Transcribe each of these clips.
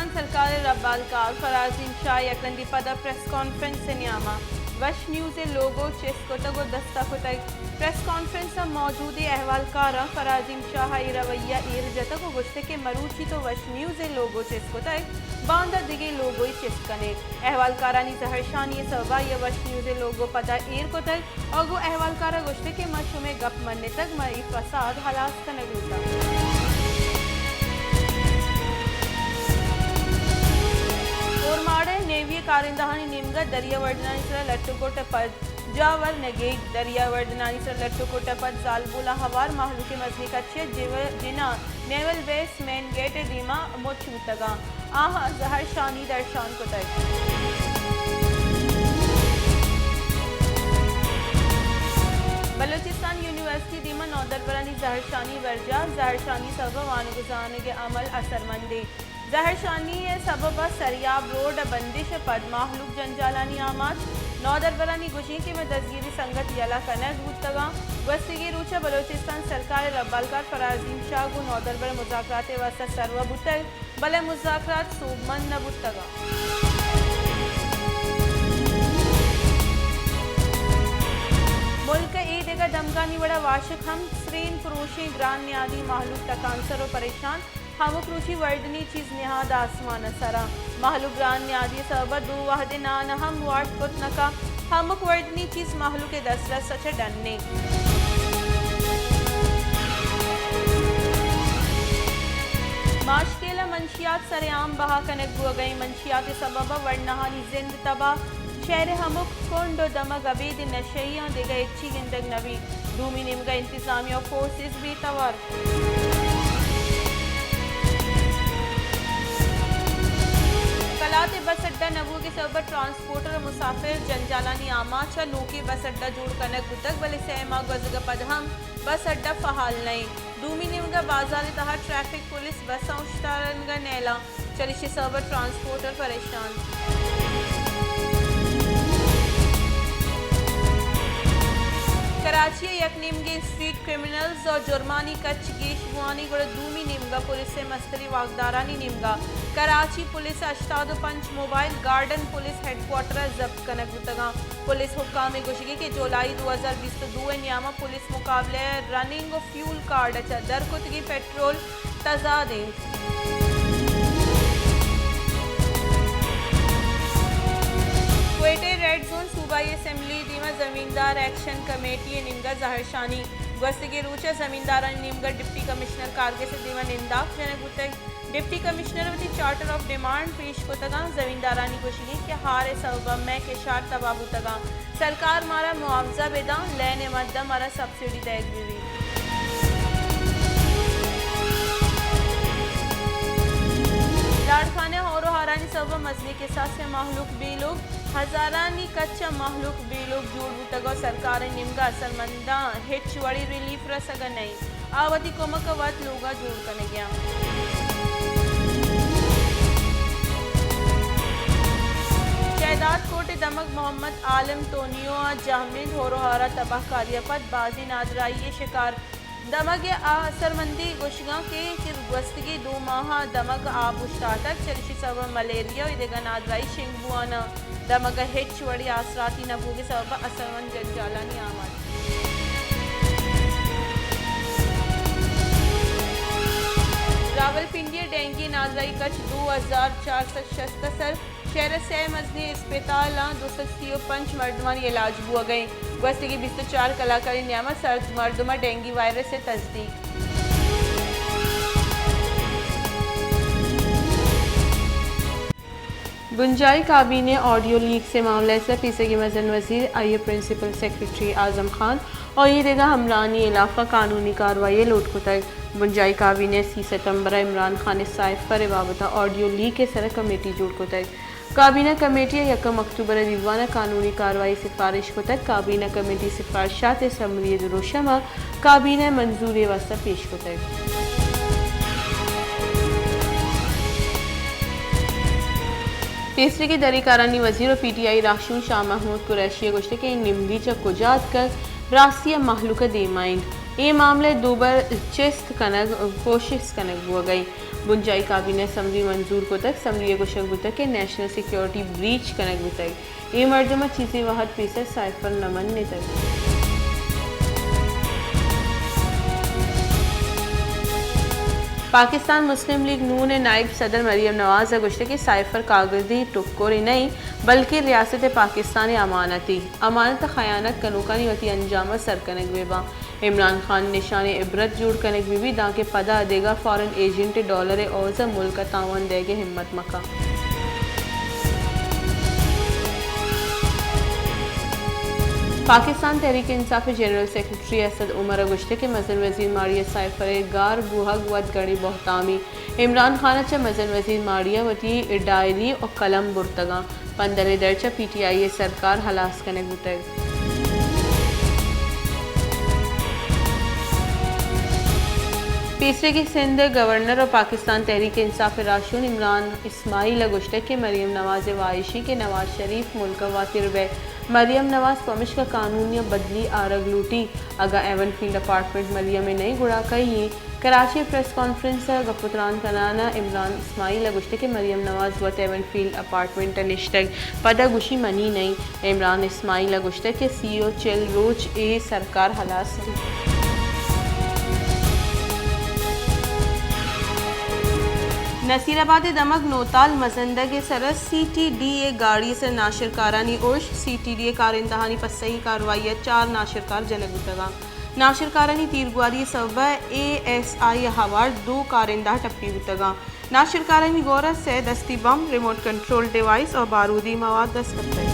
बलोचिस्तान सरकार रब्बालकार फराजीन शाह यकरंदी पदा press conference से न्यामा वश न्यूज़ लोगो चेस्कोतगो दस्तखतक प्रेस कॉन्फ्रेंस मौजूद अहवालकार फराजीन शाह रवैया जतको गुश्ते के मरूची तो वश न्यूज़ लोगो चेस्कोतक बांदा दिगे लोगो चेस्कने अहवालकारानी जहरशानी सबा ये वश न्यूज़ लोगो पदा को तक और गो अहवालकारा गुश्ते के मशुमे गप मरने तक मई फसाद हलास कनगूता नेवी कारिंदहानी निमगा दरिया वर्दनानी सर लट्टुकोट पद जावर नगेग दरिया वर्दनानी सर लट्टुकोट पद जालबुला हवार महलू के मजनी कच्चे जिना नेवल बेस मेन गेट दीमा मोचूतगा आहा जहर शानी दर्शान को तक बलूचिस्तान यूनिवर्सिटी दीमा नौदरबरानी जहरशानी वर्जा जहरशानी सबब वानुगुजाने के अमल असरमंदी जहरशानी सबब सरियाब रोड बंदिश पद माहलूक जंजालानी आमाद नौदरबरानी गुशी के में दसगिरी संगत यला कनक बुतगा वस्तिगी रूचा बलोचिस्तान सरकार रब्बालकार फराजीन शाह गु नौदरबर मुज़ाकरात वसा सर्व बुतग बले मुज़ाकरात सूबमन न बुतगा मुल्क ईद दमगानी बड़ा वाशिक हम स्क्रीन फरोशी ग्रान न्यादी माहलूक तकांसर और परेशान हमक रुचि वर्दनी चीज निहाद आसमान सरा महलू ग्रान न्यादी सबा दो वाहदे नान हम वाट कुत नका हमक वर्दनी चीज महलू के दसरस सच डनने माशकेला मंशियात सरेआम बहा कनक बुआ गई मंशियात सबबा वर्नहानी जिंद तबा शहर हमक कोंडो दमग अबीद नशैया देगा इच्छी गिंदग नवी दूमी निमगा इंतजामिया फोर्सेस भी तवार कलाते बस अड्डा नबू के सब ट्रांसपोर्टर मुसाफिर जंजालानी आमा छ लोकी बस अड्डा जोड़ कनक गुतक बले सहमा गजग पदहम बस अड्डा फहाल नहीं दूमी निमगा बाजार तहा ट्रैफिक पुलिस बस औशतारनगा नेला चलिशे सब ट्रांसपोर्टर परेशान कराची यक निमगे स्ट्रीट क्रिमिनल्स और जुर्मानी कच्च गेशवानी गुड़ दूमी निमगा पुलिस से मस्तरी वागदारानी निमगा कराची पुलिस अश्ताद पंच मोबाइल गार्डन पुलिस हेडक्वार्टर जब्त कनक बुतगा पुलिस हुक्काम गुशगी के जुलाई 2022 न्यामा पुलिस मुकाबले रनिंग फ्यूल कार्ड अच्छा दरकुतगी पेट्रोल तजादे क्वेटे रेड जोन सूबाई असेंबली दीमा जमींदार एक्शन कमेटी निमगा जहरशानी गस्तगी रूचा जमींदार निमगा डिप्टी कमिश्नर कारगे से दीमा निंदाक जनक उतक डिप्टी कमिश्नर वती चार्टर ऑफ डिमांड पेश को तगा जमींदारानी कोशिगी के हारे सबब में के शार तबाबू तगा सरकार मारा मुआवजा बेदा लेने मद्दा मारा सब्सिडी देग भी लाड़खाने और हारानी सब मजले के साथ से माहलूक बेलोग हजारानी कच्चा माहलूक बेलोग जोड़ बुतगा सरकार निमगा असरमंदा हिचवड़ी रिलीफ रसगा नहीं आवती कोमक वत लोगा जोड़ करने गया शहदाद कोटे दमक मोहम्मद आलम तोनियो जामिद होरोहारा तबाह कारियापत बाजी नादराई शिकार दमग असरमंदी गुशगा के वस्तगी 2 माह दमग आब उश्तातक चरशी सबब मलेरिया इदेगा नादराई शिंगबुआना दमग हिच वड़ी आसराती नबू के सबब असरमंद जंजालानी आमद रावलपिंडी डेंगी नादराई कच 2476 शहर से मजनी अस्पताल 235 मर्दमानी इलाज हुआ गए वस्तगी 24 कलाकारी न्यामा सर्द मर्दमा डेंगी वायरस से तस्दीक गुंजाई काबीने ऑडियो लीक से मामले से पीछे की मजन वजीर आई प्रिंसिपल सेक्रेटरी आजम खान और ये देगा हमलानी इलाफा कानूनी कार्रवाई लौट को तक गुंजाई काबीने 30 सितंबर इमरान खान साइफ पर बाबता ऑडियो लीक के सर कमेटी जोड़ को तक काबीना कमेटी यकम अक्टूबर दीवाना कानूनी कार्रवाई सिफारिश को तक काबीना कमेटी सिफारिशात असम्बली दुरुशमा काबीना मंजूरी वास्ता पेश को तक तीसरी की दरी कारानी वजीर और PTI राशून शाह महमूद कुरैशी गुश्ते के निम्बी चकुजात कर रास्तिया महलूक देमाइंड ये मामले दोबर चिस्त कनक कोशिश कनक हुआ गई बुंजाई काबीना समरी मंजूर को तक समरी गुशक बुतक के नेशनल सिक्योरिटी ब्रीच कनक बुतक ये मर्दमा चीज़ें वहद फीसद साइफर नमन ने तक पाकिस्तान मुस्लिम लीग नून ने नायब सदर मरियम नवाज गुश्ते के साइफर कागजी टुक्कोरी नहीं बल्कि रियासत पाकिस्तान अमानत खयानत कनूकानी वती अंजाम सरकनक बेबा इमरान खान निशान इबरत जुड़ कनक भी दाके पदा देगा फॉरेन एजेंट डॉलर औज़ मुल्क तावन देगे हिम्मत मका पाकिस्तान तहरीक इंसाफ जनरल सेक्रेटरी असद उमर गुश्ते के मजन वजीर मारिया साइफर गार बुहग वत गड़ी बहतामी इमरान खान च मजन वजीर मारिया वती डायरी और कलम बुरतगा पंदर दरचा PTI सरकार हलास कने गुतग तीसरे की सिंध गवर्नर और पाकिस्तान तहरीक इंसाफ राशून इमरान इस्माइल गुश्ते के मरियम नवाज वाइशी के नवाज शरीफ मुल्क वातिर बे मरियम नवाज पमिश का कानूनी बदली आरग लूटी अगा एवन फील्ड अपार्टमेंट मरियम में नई गुड़ा कही कराची प्रेस कॉन्फ्रेंस गपुतरान कनाना इमरान इस्माइल गुश्ते के मरियम नवाज वत एवन फील्ड अपार्टमेंट निश्तग पदा गुशी मनी नहीं इमरान इस्माइल गुश्ते के CEO चिल रोच ए सरकार हलास नसीराबाद दमक नोताल मजंदग सरस CTDA गाड़ी से नाशिरकारानी उर्श CTDA कार इंतहानी पसई कार्रवाई 4 नाशिरकार जनक उतगा नाशिरकारानी तीरगुआरी सबा ASI हवार 2 कारिंदा टप्पी उतगा नाशिरकारानी गौरा से दस्ती बम रिमोट कंट्रोल डिवाइस और बारूदी मवाद दस्तक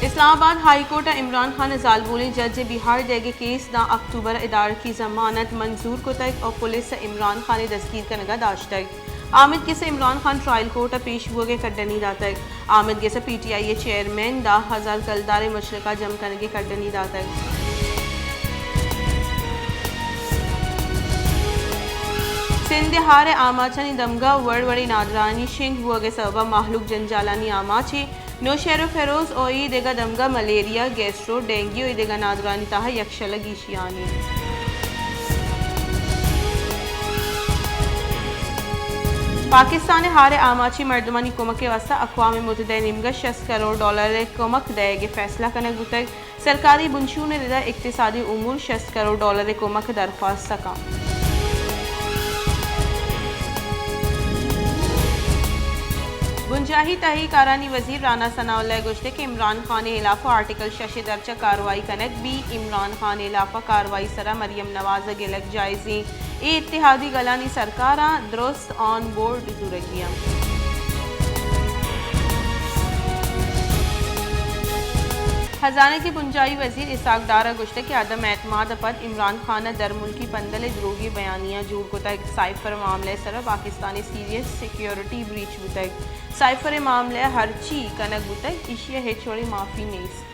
इस्लामाबाद हाई कोर्ट इमरान खान जालबोली जज बिहार देगे केस दा अक्टूबर इदार की जमानत मंजूर को तक और पुलिस से इमरान खान दस्तगीर का नगा दाश्त तक आमिद के से इमरान खान ट्रायल कोर्ट पेश हुए के कड्डनी दा तक आमिद के से PTI चेयरमैन 10,000 कलदार मुशरका जम करने के कड्डनी दा तक सिंध हार आमाचानी दमगा वड़वड़ी नादरानी शिंग हुआ के सबा माहलूक जंजालानी आमाची नौशेरो फेरोज ओई देगा दमगा मलेरिया गैस्ट्रो डेंगू देगा नादरानी ताहा यक्षल गीशियानी पाकिस्तान हार आमाची मर्दमानी कोमक के वास्ता अक़वाम मुत्तहिदा निमगा 60 करोड़ डॉलर कोमक देगे फैसला करने गुतक सरकारी बुनशू ने रिदा इक्तिसादी उमूर 60 करोड़ डॉलर कोमक दरख्वास्त सका बुंजाही तही कारानी वजीर राना सनाउल्लाह गुश्ते के इमरान खान इलाफा आर्टिकल 6 दर्जा कार्रवाई कनक बी इमरान खान इलाफा कार्रवाई सरा मरियम नवाज गिलक जायजी ए इत्तेहादी गलानी सरकारा दुरुस्त ऑन बोर्ड जुरगिया खजाने की बुंजाई वजीर इसाक डारा गुश्ते के आदम एतमाद पद इमरान खान दर मुल्की पंदल द्रोगी बयानिया जूड़ को तक साइफर मामले सर पाकिस्तानी सीरियस सिक्योरिटी ब्रीच बुतक साइफर मामले हरची कनक बुतक इशिया हेचोड़ी माफी नेस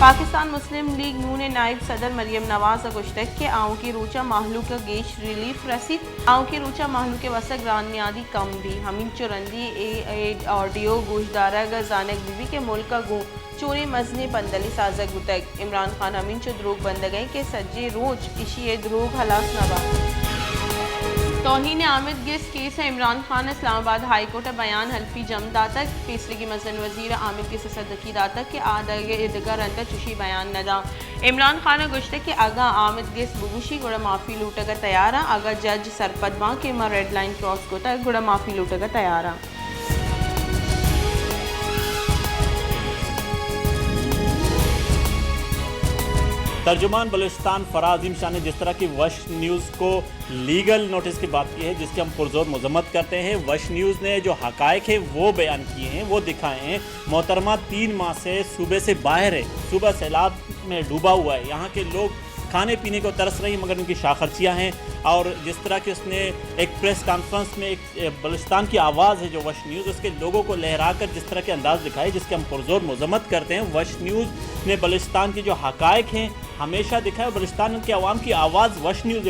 पाकिस्तान मुस्लिम लीग नून ने नायब सदर मरियम नवाज गुश्तक के आँव की रूचा माहलू का गेश रिलीफ रसीद आँव की रूचा माहलू के वसा ग्रानियादी कम भी हमीन चुरंदी ए ऑडियो गोशदारा गजानक बीबी के मुल्क का गो चोरी मजने पंदली साजक गुतक इमरान खान हमीन चो द्रोग बंद गए के सज्जे रोज इशी द्रोग हलास नवा तौहीन आमिद गिस केस है इमरान खान इस्लामाबाद हाई कोर्ट बयान हल्फी जम दातक तीसरे की मजन वजीर आमिद के सदकी दातक के आदगे इदगर अंदर चुशी बयान नदा इमरान खान गुश्ते के आगा आमिद गिस बुगुशी गुड़ा माफ़ी लूटकर तैयार आगा जज सरपद माँ के माँ रेड लाइन क्रॉस को तक गुड़ा माफ़ी लूटकर तैयार तर्जुमान बलूचिस्तान फराज अजीम शाह ने जिस तरह की वश न्यूज़ को लीगल नोटिस की बात की है जिसकी हम पुरजोर मजम्मत करते हैं। वश न्यूज़ ने जो हकायक है वो बयान किए हैं, वो दिखाए हैं। मोहतरमा 3 माह से सूबे से बाहर है, सूबा सैलाब में डूबा हुआ है, यहाँ के लोग खाने पीने को तरस रही मगर उनकी शाखर्चियाँ हैं। और जिस तरह की उसने एक प्रेस कॉन्फ्रेंस में एक बलूचिस्तान की आवाज़ है जो वश न्यूज़, उसके लोगों को लहरा कर जिस तरह के अंदाज दिखाए जिसके हम पुरजोर मजम्मत करते हैं। वश न्यूज़ ने बलूचिस्तान की जो हकायक हैं हमेशा दिखाए, बलूचिस्तान के अवाम की आवाज़ वश न्यूज़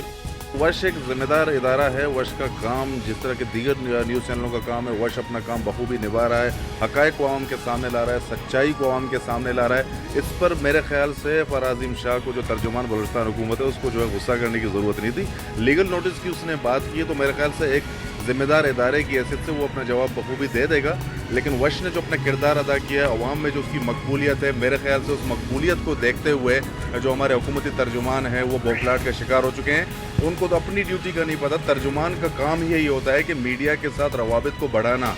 वश एक जिम्मेदार इदारा है। वश का काम जिस तरह के दीगर न्यूज़ चैनलों का काम है, वश अपना काम बखूबी निभा रहा है, हक़ाइक़ को आवाम के सामने ला रहा है, सच्चाई को आवाम के सामने ला रहा है। इस पर मेरे ख्याल से फराज़ीम शाह को, जो तर्जुमान बलूचिस्तान हुकूमत है, उसको जो है गुस्सा करने की ज़रूरत नहीं थी। लीगल नोटिस की उसने बात की है तो मेरे ख्याल से एक ज़िम्मेदार इदारे की हैसियत से वो अपना जवाब बखूबी दे देगा। लेकिन वश ने जो अपना किरदार अदा किया है, अवाम में जो उसकी मकबूलियत है, मेरे ख्याल से उस मकबूलियत को देखते हुए जो हमारे हुकूमती तर्जुमान हैं वो बौखलाहट का शिकार हो चुके हैं। उनको तो अपनी ड्यूटी का नहीं पता। तर्जुमान का काम ही यही होता है कि मीडिया के साथ रवाबित को बढ़ाना।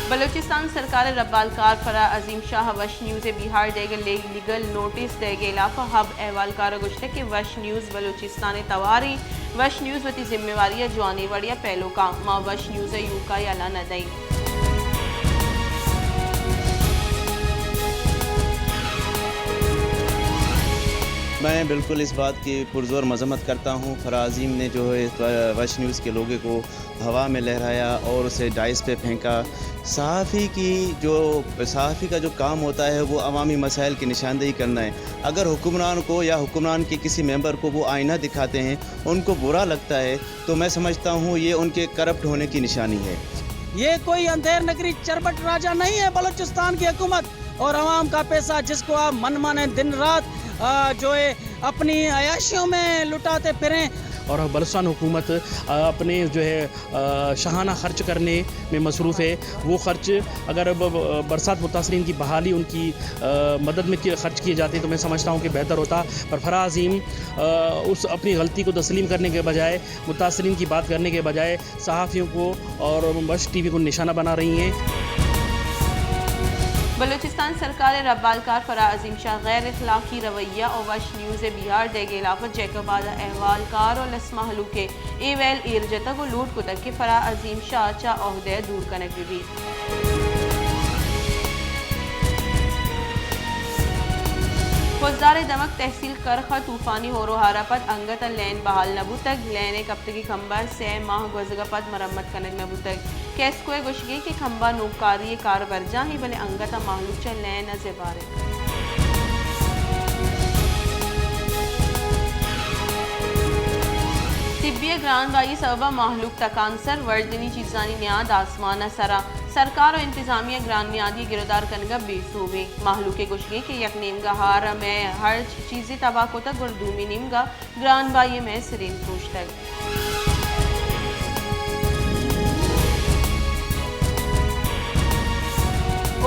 बलूचिस्तान सरकार रब्बालकार फराज़ीम शाह वश न्यूज़ बिहार देगा लीगल नोटिस देगा इलाफा हब अहवालकार गुश्ते कि वश न्यूज़ बलूचिस्तान तवारी वश न्यूज़ वती जिम्मेवारी जवानी वड़िया पहलो का माँ वश न्यूज़ यूका याला न दई। मैं बिल्कुल इस बात की पुरज़ोर मज़म्मत करता हूँ। फराज़ीम ने जो है वश न्यूज़ के लोगों को हवा में लहराया और उसे डाइस पे फेंका। सहाफ़ी का जो काम होता है वो अवामी मसाइल की निशानदेही करना है। अगर हुक्मरान को या हुक्मरान के किसी मेंबर को वो आईना दिखाते हैं, उनको बुरा लगता है, तो मैं समझता हूँ ये उनके करप्ट होने की निशानी है। ये कोई अंधेर नगरी चरबट राजा नहीं है बलूचिस्तान की हुकूमत और आवाम का पैसा जिसको आप मन माने दिन रात जो है अपनी अयाशियों में लुटाते फिरें। और बलूचिस्तान हुकूमत अपने जो है शाहाना ख़र्च करने में मसरूफ़ है। वो ख़र्च अगर बरसात मुतासरीन की बहाली उनकी मदद में ख़र्च किए जाते तो मैं समझता हूँ कि बेहतर होता। पर फराज़ीम उस अपनी गलती को तस्लीम करने के बजाय, मुतासरीन की बात करने के बजाय सहाफ़ियों को और वश टीवी को निशाना बना रही हैं। बलूचिस्तान सरकार रब्बालकार फराज़ीम शाह गैर इखलाकी रवैया और वश न्यूज़ बिहार देगे इलाफत जैकबाद अहवालकार और लस्मा हलूके एवैल ईरजता को लूट कुतक के फराज़ीम शाह चा ओहदे दूर कनक भी। फौजदार दमक तहसील करखा तूफानी हो रोहारा पद अंगत लैन बहाल नबू तक लैन कप्त की खंबा 6 माह गुजगा पद मरम्मत कनक नबू तक कैस को गुशगी की खंबा नौकारी कार बरजा ही भले अंगत माहलूचा लैन अजेबारे। तिब्बिया ग्रान बाई सबा माहलूक तकांसर वर्दनी चीज़ानी न्याद आसमाना सरा सरकार और इंतजामिया ग्रान न्यादी गिरदार कनगा बेसूबे माहलू के गुशगे के यक नीमगा हार में हर चीज़ें तबाह को तक गुरदूमी नीमगा ग्रान बाई में सिरीन पूछ तक।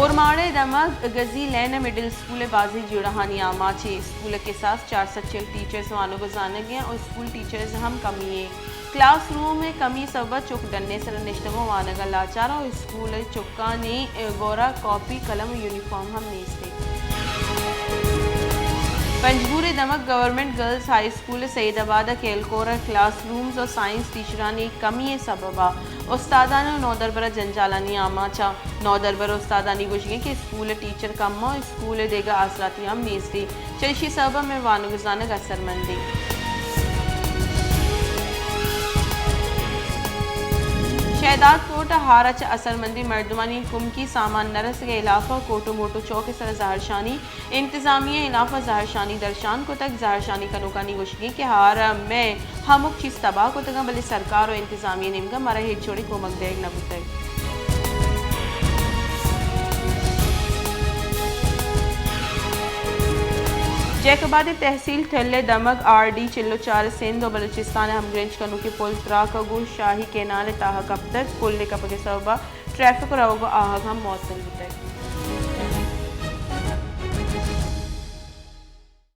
ओरमाड़े दमक गजी लैन मिडिल स्कूल बाजी जुड़हानी आमाची स्कूल के साथ 440 टीचर्स वालों को जाने गए और स्कूल टीचर्स हम कमी है। क्लासरूम में कमी सब चुक डरने से निश्तगों वानगा लाचार और स्कूल चुक्का ने गोरा कॉपी कलम यूनिफॉर्म हम नेस्ते। पंजगूर दमक government girls high school Saeedabad केलकोरा क्लासरूम्स और साइंस टीचरानी कमी सबबा उस्तादाना नौदरबरा जंजालानी आमाचा नौदरबर उस्तादानी गुशगे के स्कूल टीचर कम्मा स्कूल देगा आसराती हम नेस्ते चलशी सबा में वानुगजानक असरमंदी। शहदाद कोट हारच असरमंदी मर्दमानी कुम की सामान नरस के इलाफा कोटो मोटो चौक सर जहरशानी इंतजामिया इलाफा जहरशानी दरशान को तक जहरशानी कनोकानी गुशगी के हार में हमुक चीज़ तबाह को तक भले सरकार और इंतजामिया निमगा मरा हिट छोड़ी कोमक देग नबू तक। जैकबाद तहसील थल्ले दमक RD चिल्लो 4 सिंध और बलूचिस्तान हमग्रेंज कनू के पुल त्राकगु शाही केनाल ताहा कब तक पुल कप के सबा ट्रैफिक और आवगो आहग हम मौत तक।